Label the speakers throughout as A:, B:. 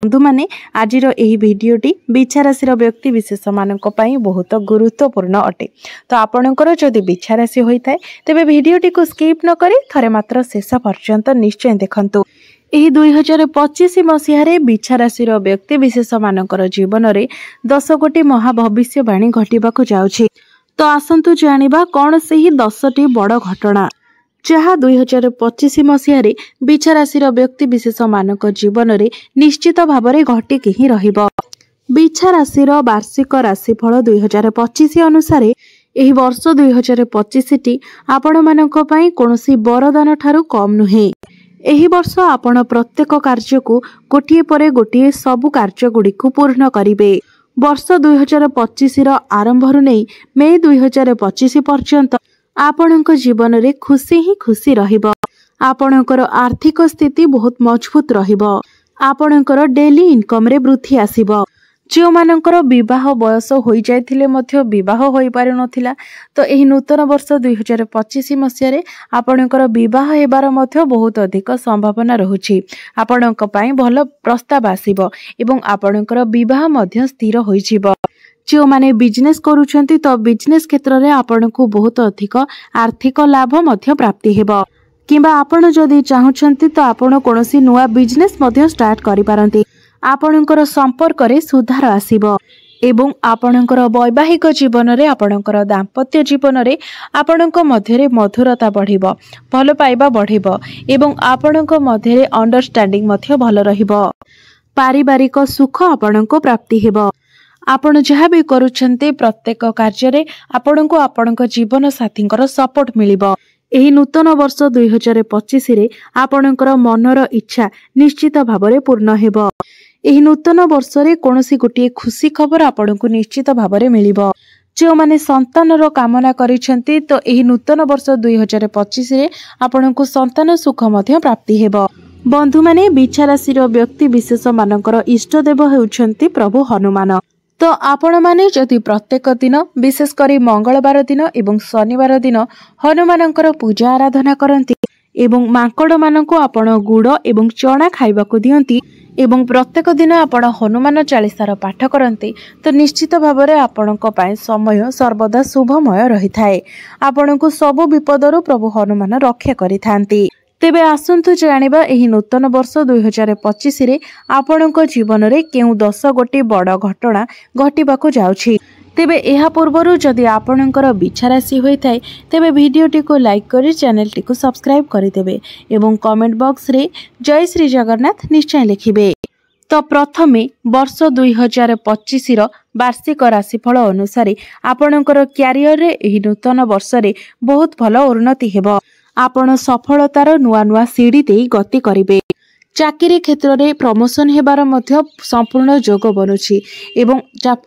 A: बंधु माने आजिर एही भिडियोटी बिछा राशि व्यक्ति विशेष मानक पई बहुत गुरुत्वपूर्ण अटे। तो आपणकर जदि बिछा राशि होइथाय तेबे भिडियोटी को स्किप न करी थरे मात्र शेष पर्यंत निश्चय देखंतु। एही 2025 मसीहारे बिछा राशि व्यक्ति विशेष मानकर जीवन रे 10 गोटी महाभविष्यवाणी घटिबाकू जाउछि। तो आसंतु जानिबा कोन सेही 10टी बड़ घटना जहाँ 2025 मसीहारे बिछा राशि व्यक्ति विशेष मानक जीवन रे निश्चित भावरे घटिकी ही रहिबो। बिछा राशि वार्षिक राशिफल 2025 अनुसार एही वर्ष 2025 टी आपण मानक पई कोनोसी वरदान ठारू कम नुहे। एही वर्ष आपण प्रत्येक कार्य को गोटिए परे गोटिए सबु कार्य गुडी को पूर्ण करिवे। वर्ष 2025 आरंभरु नै मे 2025 पर्यंत आपणक जीवन रे खुशी ही खुशी रहिबो। आपणकर आर्थिक स्थिति बहुत मजबूत रहिबो। आपणकर डेली इनकम रे वृद्धि आसीबो। जो मानकर विवाह बयस होई जायथिले मध्य विवाह होई पारि नथिला तो एही नूतन वर्ष 2025 मसिया रे आपणकर विवाह हेबार मध्य बहुत अधिक संभावना रहुछि। आपणक पई भल प्रस्ताव आसीबो एवं आपणकर विवाह मध्य स्थिर होई जिवो। जो माने बिजनेस करूछंती तो बिजनेस क्षेत्र रे आपनको बहुत अधिक आर्थिक लाभ मध्य प्राप्ति हेबो। किंबा आपण जदि चाहुछंती तो आपण कोनोसी नुवा बिजनेस मध्य स्टार्ट करि पारंती। आपणकर संपर्क रे सुधार आसीबो एवं आपणकर वैवाहिक जीवन रे आपणकर दाम्पत्य जीवन रे आपणक मध्य रे मधुरता बढ़िबो, भल पाइबा बढ़िबो एवं आपणक मध्य रे अंडरस्टैंडिंग मध्य भल रहिबो। पारिवारिक सुख आपणको प्राप्ति हेबो। आपण जहाँ भी करूछंते प्रत्येक कार्य रे आपणको आपणक जीवन साथींकर सपोर्ट मिलिबो। एही नूतन वर्ष 2025 रे आपणकर मनर इच्छा निश्चित भावरे पूर्ण हेबो। एही नूतन वर्ष रे कोनोसी गोटिए खुशी खबर आपणको निश्चित भावरे मिलिबो। जो माने संतानर कामना करिछंती तो एही नूतन वर्ष 2025 रे आपणको संतान सुख मध्य प्राप्ति हेबो। बंधु माने बिछा राशि व्यक्ति विशेष मानकर इष्ट देव हेउछंती प्रभु हनुमान। तो आपण माने जदि प्रत्येक दिन विशेष करी मंगलवार दिन एवं शनिवार दिन हनुमानकर पूजा आराधना करंती एवं मांकड़ मानक आपण गुड़ एवं चना खाइबाकू दियंती एवं प्रत्येक दिन आपण हनुमान चालीसार पाठ करंती तो निश्चित भावरे आपणक पई समय सर्वदा शुभमय रही थाए। आपणको सब विपदरु प्रभु हनुमान रक्षा करिथांती। तेबे आसंतु जानिबा एही नूतन वर्ष 2025 रे आपणक जीवन रे केउ 10 गोटी बड़ घटना घटिबाकू जाउछि। तेबे एहा पूर्वरु जदि आपणकर बिछा राशि होइथाय तेबे भिडियोटी को लाइक करी चैनल टी को सब्सक्राइब करि देबे एवं कमेंट बॉक्स रे जय श्री जगन्नाथ निश्चय लिखिबे। तो प्रथमे वर्ष 2025 वार्षिक राशिफल अनुसार आपणकर क्यारियर रे एही नूतन वर्ष रे बहुत भल उन्नति हेबो। आपण सफलतार नुआ नुआ सीढ़ी दे गति करिवे। चाकरी क्षेत्र रे प्रमोशन हेबार मध्य संपूर्ण योग बनुछि एवं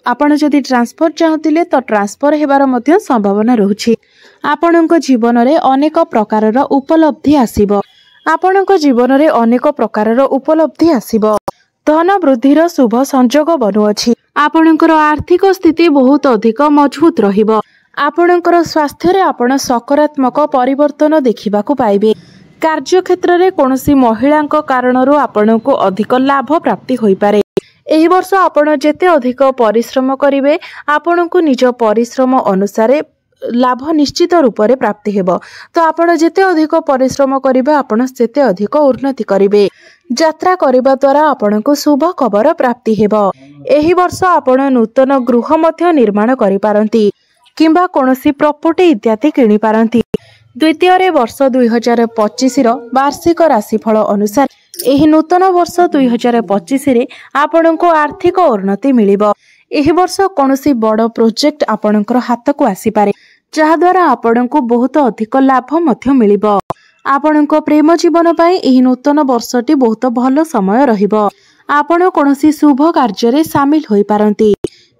A: आपण जदि ट्रांसफर चाहतिले तो ट्रांसफर हेबार मध्य संभावना रहुछि। आपणक जीवन रे अनेक प्रकारर उपलब्धि आसीबो। आपणक जीवन रे अनेक प्रकारर उपलब्धि आसीबो। धन वृद्धिर शुभ संयोग बनुअछि। आपणकर आर्थिक स्थिति बहुत अधिक मजबूत रहिबो। आपणकर स्वास्थ्य रे आपण सकारात्मक परिवर्तन देखिबाकू पाइबे। कार्य क्षेत्र रे कोनोसी महिलांक कारणरू आपणको अधिक लाभ प्राप्ति होई पारे। एही वर्ष आपण जेते अधिक परिश्रम करिवे आपणको निज परिश्रम अनुसार लाभ निश्चित रूप से प्राप्ति हेबो। तो आपण जेते अधिक परिश्रम करिवे आपण सेते अधिक उन्नति करिवे। यात्रा करिबा द्वारा आपणको शुभ खबर प्राप्ति हेबो। एही वर्ष आपण नूतन गृह मध्य निर्माण करि पारंती किंबा कोनोसी प्रॉपर्टी इत्यादि किनि पारंती। द्वितीय रे वर्ष 2025 वार्षिक राशिफल अनुसार एही नूतन वर्ष 2025 रे आपणको आर्थिक उन्नति मिलिबो। एही वर्ष कोनोसी बड़ प्रोजेक्ट आपणकर हाथ को आसी पारे जहा द्वारा आपणको बहुत अधिक लाभ मध्य मिलिबो। आपणको प्रेम जीवन पई एही नूतन वर्षटी बहुत भलो समय रहिबो। आपण कोनोसी शुभ कार्य रे शामिल होई पारंती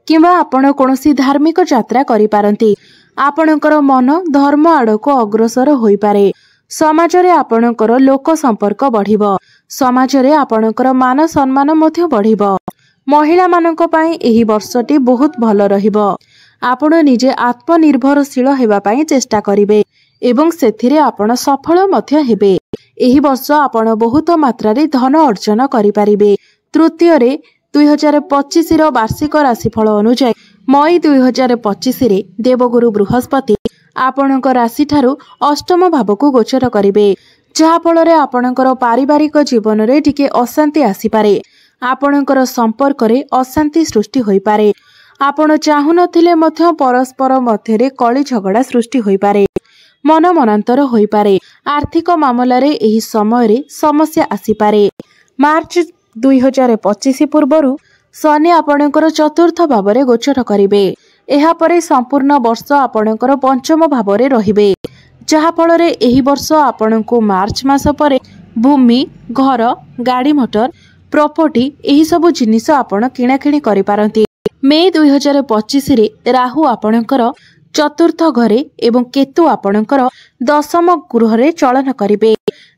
A: किंबा आपण कोनोसी धार्मिक यात्रा करि पारंती। आपणकर मन धर्म आड़को अग्रसर होई पारे। समाज रे आपणकर लोक संपर्क बढ़िबो। समाज रे आपणकर मान सम्मान मध्य बढ़िबो। महिला मानक पई एही वर्षटी बहुत भलो रहिबो। आपण निजे आत्मनिर्भरशील हेबा पई चेष्टा करिवे एवं सेथिरे आपण सफल मध्य हेबे। एही वर्ष आपण बहुत मात्रा रे धन अर्जन करि पारिबे। तृतीय 2025 वार्षिक राशिफल अनुसार मई 2025 देवगुरु बृहस्पति आपणक राशि ठारू अष्टम भाव को गोचर करेंगे जहाँफल आपणकर पारिवारिक जीवन में टिके अशांति आसीपे आपणकर संपर्क में अशांति सृष्टि हो पारे आपण चाहू नथिले मध्य परस्पर मध्य कली झगड़ा सृष्टि हो पारे मन मनांतर हो पारे आर्थिक मामलें एही समय रे समस्या आसीपारे। मार्च 2025 पूर्वर शनि आपणकर चतुर्थ भाव में गोचर करेंगे एहापरे संपूर्ण वर्ष आपणकर पंचम भाव में रहिबे जहाँफल एही वर्ष आपण को मार्च मास पर भूमि घर गाड़ी मोटर प्रॉपर्टी यही सब जिनिस आपण किणाकिणी करि पारंती। मे 2025 राहु आपणकर चतुर्थ घरे एवं केतु आपणकर दशम गृह रे चलन करिवे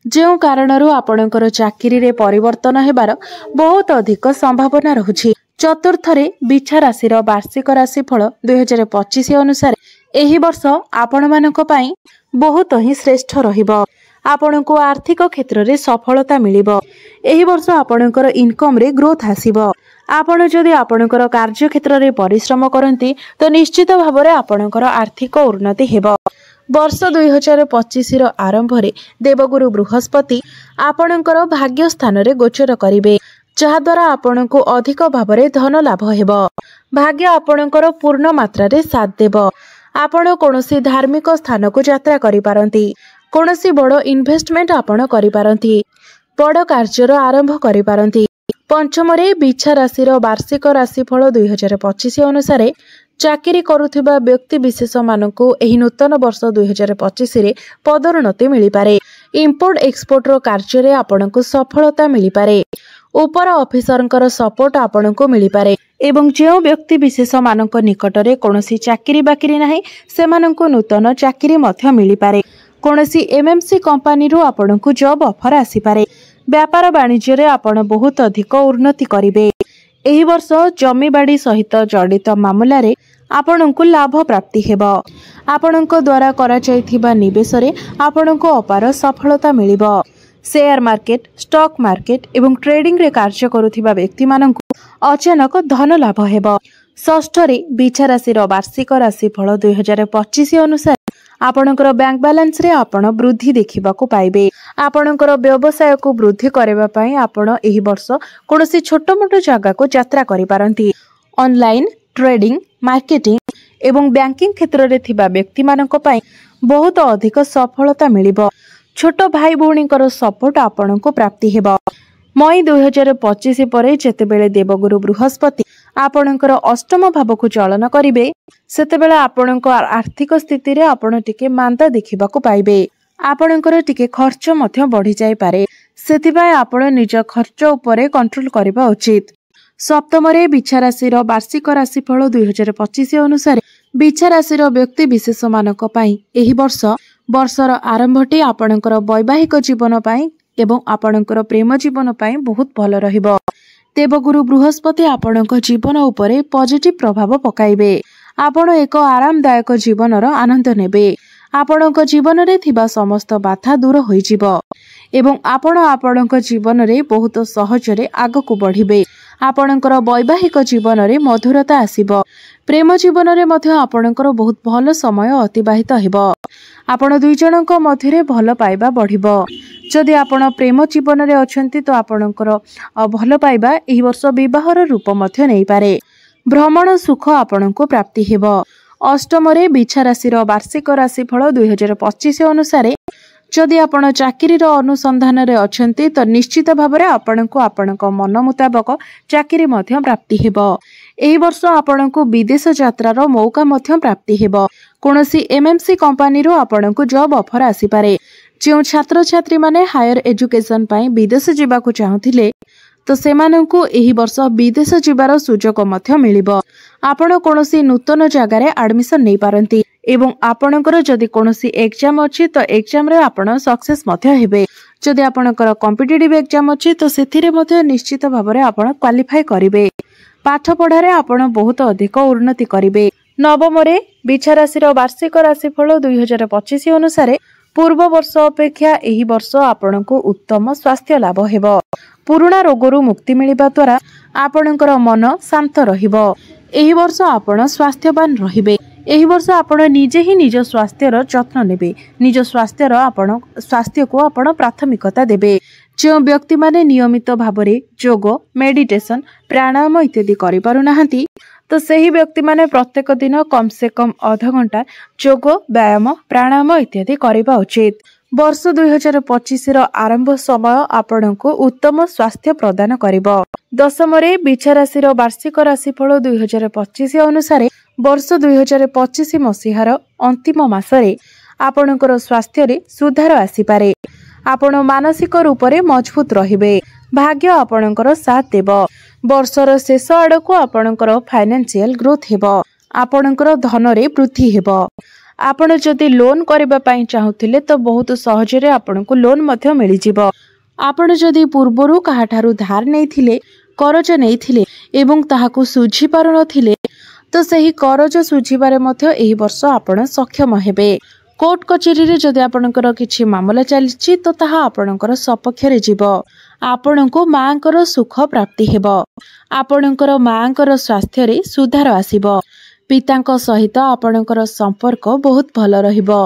A: जो कारणरू आपणकर चाकरी रे परिवर्तन हेबार बहुत अधिक संभावना रहुछि। चतुर्थ रे बिछा राशि वार्षिक राशिफल 2025 अनुसार एही वर्ष आपण मानक पई बहुत ही श्रेष्ठ रहिबो। आपण को आर्थिक क्षेत्र में सफलता मिलिबो। एही वर्ष आपणकर इनकम रे ग्रोथ आसीबो। आपण जदि आपणकर कार्य क्षेत्र में परिश्रम करंती तो निश्चित भाव में आपणकर आर्थिक उन्नति हेबो। वर्ष 2025 आरंभ रे देवगुरु बृहस्पति आपणकर भाग्य स्थान रे गोचर करिवे जहाद्वारा आपण को अधिक भाव में धन लाभ हेबो। भाग्य आपणकर पूर्ण मात्रा रे साथ देबो। आपण कोनोसी धार्मिक स्थान को यात्रा करि पारंती कोनोसी बड़ इन्वेस्टमेंट आपण करि पारंती बड़ कार्यर आरंभ करि पारंती। पंचम रे बिछा राशि वार्षिक राशिफल 2025 अनुसार चाकरी करुथिबा व्यक्ति विशेष मानकु एही नूतन वर्ष 2025 रे पदोन्नति मिली पारे। इंपोर्ट एक्सपोर्ट रो कार्य रे आपणकु सफलता मिली पारे। ऊपर ऑफिसरंकर सपोर्ट आपणकु मिली पारे एवं जो व्यक्ति विशेष मानक निकट रे कोनोसी चाकरी बाकरी नाही सेमानकु नूतन चाकरी मध्य मिली पारे। कोनोसी एमएमसी कंपनी रो आपणकु जॉब ऑफर आसी पारे। व्यापार वाणिज्य रे आपण बहुत अधिक उन्नति करिवे। एही वर्ष जमी बाड़ी सहित जड़ित मामला रे आपणकु लाभ प्राप्ति हेबो। आपणक द्वारा करा जायथिबा निवेश रे आपणकु अपार सफलता मिलिबो। शेयर मार्केट स्टॉक मार्केट एवं ट्रेडिंग रे कार्य करुथिबा व्यक्ति मानकु अचानक धन लाभ हेबो। षष्ठ रे बिछा राशि वार्षिक राशिफल 2025 अनुसार आपणकर बैंक बैलेंस रे आपण वृद्धि देखिबा को पाइबे। आपणकर व्यवसाय को वृद्धि करबा पई आपण एही वर्ष कोनोसी छोटो मोटो जगह को यात्रा करि पारंती। ऑनलाइन ट्रेडिंग मार्केटिंग एवं बैंकिंग क्षेत्र रे थिबा व्यक्ति मानक पई बहुत अधिक सफलता मिलिबो। छोटो भाई भौणीकर सपोर्ट आपण को प्राप्ति हेबो। मई 2025 पर जेतेबेले देवगुरु बृहस्पति आपणकर अष्टम भाव को चलन करिवे सेतेबेले आपणकर आर्थिक स्थिति रे आपण टिके मांदा देखिबा को पाइबे। आपणकर टिके खर्च मध्य बढ़ी जाय पारे सेतिबाय आपण निज खर्च उपरे कंट्रोल करबा उचित। सप्तम रे बिछा राशि वार्षिक राशिफल 2025 अनुसार बिछा राशि व्यक्ति विशेष मानक पई एही वर्षर आरंभटी आपणकर वैवाहिक जीवन पई एवं आपणकर प्रेम जीवन पई बहुत भल रहिबो। देवगुरु बृहस्पति आपणक जीवन उपरे पॉजिटिव प्रभाव पकाइबे। आपण एक आरामदायक जीवनर आनंद नेबे। आपणक जीवन रे थिबा समस्त बाधा दूर होई जिवो एवं आपण आपणक जीवन रे बहुत सहजरे आगकु बढ़िबे। आपणकर वैवाहिक जीवन रे मधुरता आसीबो। प्रेम जीवन रे मध्य आपणकर बहुत भल समय अतिबाहित हेबो। आपण दुई जनक मध्यरे भल पाइबा बढ़िबो। जदि आपण प्रेम जीवन रे अछंती तो आपणकर भल पाइबा एही वर्ष विवाहर रूप मध्य नै पारे। भ्रमण सुख आपणको प्राप्ति हेबो। अष्टम रे बिछा राशि वार्षिक राशिफल 2025 अनुसार जदि आपण चाकरी अनुसंधान रे अछंती तो निश्चित भाव में आपणको आपणक मन मुताबक चाकरी मध्य प्राप्ति हेबो। एही वर्ष आपणको विदेश यात्रार मौका मध्य प्राप्ति हेबो। कोनोसी एमएमसी कंपनी रो आपणको जॉब ऑफर आसी पारे। जो छात्र छात्री माने हायर एजुकेशन पई विदेश जिबाकु चाहुथिले तो सेमानंकु एही वर्ष विदेश जिबार सुजोग मध्य मिलिबो। आपण कोनोसी नूतन जगह रे एडमिशन नै पारंती एवं आपणकर जदि कोनोसी एग्जाम अछि तो एग्जाम रे आपण सक्सेस मध्य हेबे। जदि आपणकर कॉम्पिटिटिव एग्जाम अछि तो सेथिरे मध्य निश्चित भाव में आपण क्वालिफाई करिवे। पाठ पढ़ारे आपण बहुत अधिक उन्नति करिवे। नवम रे बिछा राशि वार्षिक राशिफल 2025 अनुसार पूर्व वर्ष अपेक्षा एही वर्ष आपणको उत्तम स्वास्थ्य लाभ हेबो। पुराणा रोगरू मुक्ति मिलिबा द्वारा आपणकर मन शांत रहिबो। एही वर्ष आपण स्वास्थ्यवान रहिबे। एही वर्ष आपण निजे ही निज स्वास्थ्यर जत्न नेबे। निज स्वास्थ्य को आपण प्राथमिकता देबे। जो व्यक्ति माने नियमित भावरे जोग मेडिटेशन प्राणायाम इत्यादि करि पारु नाहंती तो सही व्यक्ति माने प्रत्येक दिन कम से कम आधा घंटा जोग व्यायाम प्राणायाम इत्यादि करिबा उचित। वर्ष 2025 रो आरंभ समय आपणको उत्तम स्वास्थ्य प्रदान करिबो। दशम रे बिछा राशि वार्षिक राशिफल 2025 अनुसार वर्ष 2025 मसीहार अंतिम मासरे आपणकर स्वास्थ्य रे सुधार आसीपारे। आपण मानसिक रूप से मजबूत रहिबे। भाग्य आपणकर साथ देबो। वर्षर शेष आड़को आपणकर फाइनेंशियल ग्रोथ हेबो। आपणकर धन रे वृद्धि हेबो। आपण जदि लोन करबा पई चाहुथिले तो बहुत सहज रे आपणको लोन मध्य मिलि जिवो। आपण जदि पूर्वरु काहाठारु धार नेइथिले करज नेइथिले एवं ताहाकु सुझी पारु नथिले तो सही करज सुझिबारे मध्य एही वर्ष आपण सक्षम हेबे। कोर्ट कचेरी रे जदि आपणकर किछि मामला चलिछि तो ताहा आपणकर सपक्ष रे जीवो। आपणको मांकर सुख प्राप्ति हेबो। आपणकर मांकर स्वास्थ्य रे सुधार आसीबो। पितांक सहित आपणकर संपर्क बहुत भल रहिबो।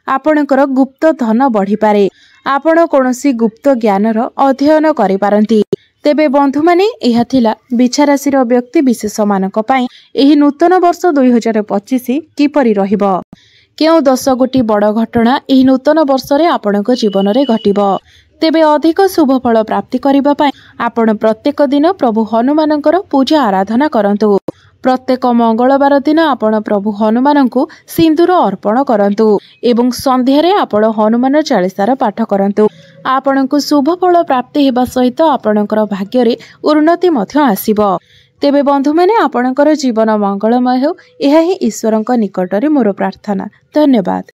A: आपणकर गुप्त धन बढ़ी पारे। आपण कोनोसी गुप्त ज्ञानर अध्ययन करि पारंती। तेबे बंधु माने एहा थिला बिछा राशि रो व्यक्ति विशेष मानक पई एही नूतन वर्ष 2025 किपरि रहिबो। केउ 10 गोटी बड़ घटना एही नूतन वर्ष रे आपणको जीवन रे घटिबो। तेबे अधिक शुभ फल प्राप्ति करिबा पई आपण प्रत्येक दिन प्रभु हनुमानकर पूजा आराधना करंतु। प्रत्येक मंगलवार दिन आपण प्रभु हनुमानंकु सिंदूर अर्पण करंतु एवं संध्या रे आपण हनुमान चालीसार पाठ करंतु। आपणको शुभ फल प्राप्ति हेबा सहित आपणकर भाग्य रे उन्नति मध्य आसीबो। तेबे बंधु माने आपणकर जीवन मंगलमय हो एहा ही ईश्वरंक निकटरे मोर प्रार्थना। धन्यवाद।